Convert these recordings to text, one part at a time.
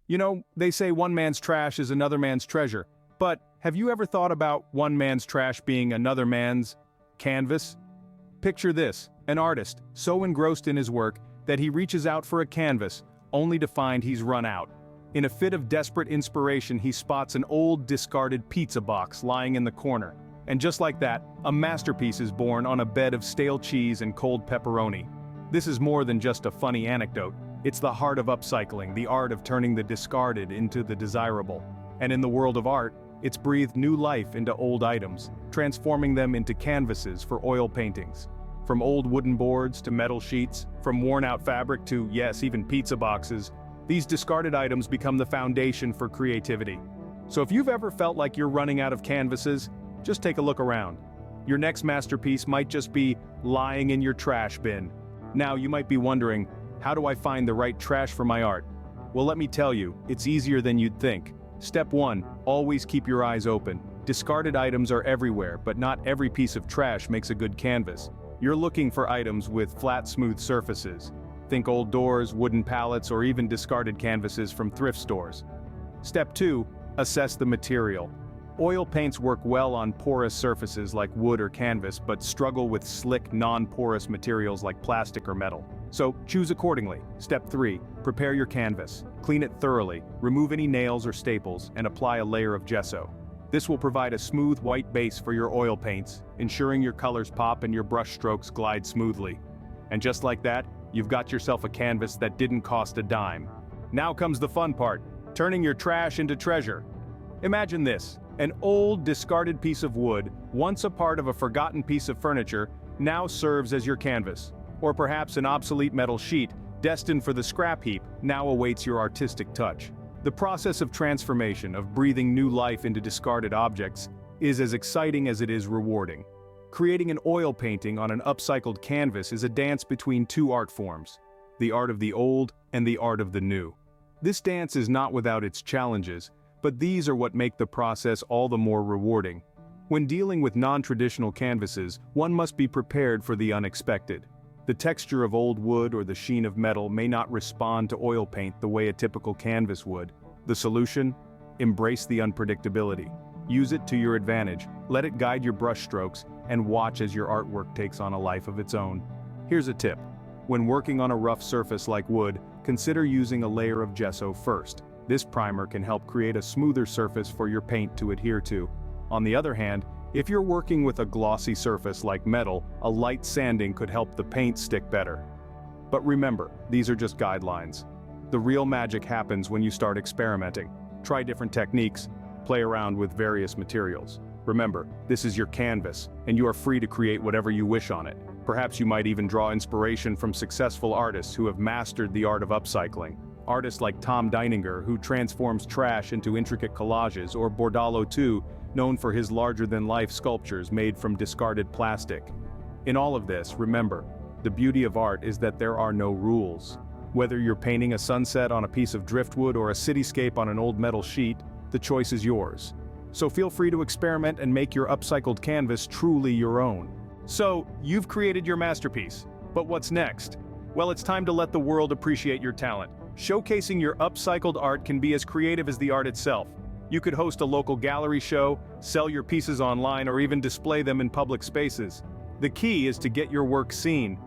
You know, they say one man's trash is another man's treasure, but have you ever thought about one man's trash being another man's canvas? Picture this, an artist, so engrossed in his work that he reaches out for a canvas, only to find he's run out. In a fit of desperate inspiration, he spots an old, discarded pizza box lying in the corner. And just like that, a masterpiece is born on a bed of stale cheese and cold pepperoni. This is more than just a funny anecdote. It's the heart of upcycling, the art of turning the discarded into the desirable. And in the world of art, it's breathed new life into old items, transforming them into canvases for oil paintings. From old wooden boards to metal sheets, from worn-out fabric to, yes, even pizza boxes, these discarded items become the foundation for creativity. So if you've ever felt like you're running out of canvases, just take a look around. Your next masterpiece might just be lying in your trash bin. Now you might be wondering, how do I find the right trash for my art? Well, let me tell you, it's easier than you'd think. Step 1, always keep your eyes open. Discarded items are everywhere, but not every piece of trash makes a good canvas. You're looking for items with flat, smooth surfaces. Think old doors, wooden pallets, or even discarded canvases from thrift stores. Step 2, assess the material. Oil paints work well on porous surfaces like wood or canvas, but struggle with slick, non-porous materials like plastic or metal. So, choose accordingly. Step 3, prepare your canvas. Clean it thoroughly, remove any nails or staples, and apply a layer of gesso. This will provide a smooth white base for your oil paints, ensuring your colors pop and your brush strokes glide smoothly. And just like that, you've got yourself a canvas that didn't cost a dime. Now comes the fun part, turning your trash into treasure. Imagine this, an old, discarded piece of wood, once a part of a forgotten piece of furniture, now serves as your canvas. Or perhaps an obsolete metal sheet, destined for the scrap heap, now awaits your artistic touch. The process of transformation, of breathing new life into discarded objects, is as exciting as it is rewarding. Creating an oil painting on an upcycled canvas is a dance between two art forms, the art of the old and the art of the new. This dance is not without its challenges, but these are what make the process all the more rewarding. When dealing with non-traditional canvases, one must be prepared for the unexpected. The texture of old wood or the sheen of metal may not respond to oil paint the way a typical canvas would. The solution? Embrace the unpredictability. Use it to your advantage, let it guide your brush strokes, and watch as your artwork takes on a life of its own. Here's a tip. When working on a rough surface like wood, consider using a layer of gesso first. This primer can help create a smoother surface for your paint to adhere to. On the other hand, if you're working with a glossy surface like metal, a light sanding could help the paint stick better. But remember, these are just guidelines. The real magic happens when you start experimenting. Try different techniques, play around with various materials. Remember, this is your canvas, and you are free to create whatever you wish on it. Perhaps you might even draw inspiration from successful artists who have mastered the art of upcycling. Artists like Tom Deininger, who transforms trash into intricate collages, or Bordalo II, known for his larger-than-life sculptures made from discarded plastic. In all of this, remember, the beauty of art is that there are no rules. Whether you're painting a sunset on a piece of driftwood or a cityscape on an old metal sheet, the choice is yours. So feel free to experiment and make your upcycled canvas truly your own. So, you've created your masterpiece. But what's next? Well, it's time to let the world appreciate your talent. Showcasing your upcycled art can be as creative as the art itself. You could host a local gallery show, sell your pieces online, or even display them in public spaces. The key is to get your work seen.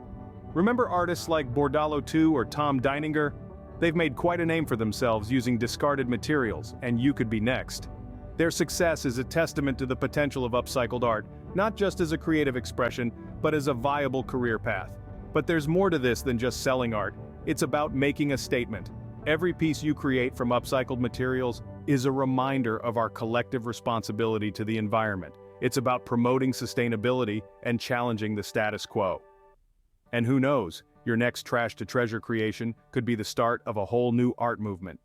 Remember artists like Bordalo II or Tom Deininger? They've made quite a name for themselves using discarded materials, and you could be next. Their success is a testament to the potential of upcycled art, not just as a creative expression, but as a viable career path. But there's more to this than just selling art. It's about making a statement. Every piece you create from upcycled materials is a reminder of our collective responsibility to the environment. It's about promoting sustainability and challenging the status quo. And who knows, your next trash to treasure creation could be the start of a whole new art movement.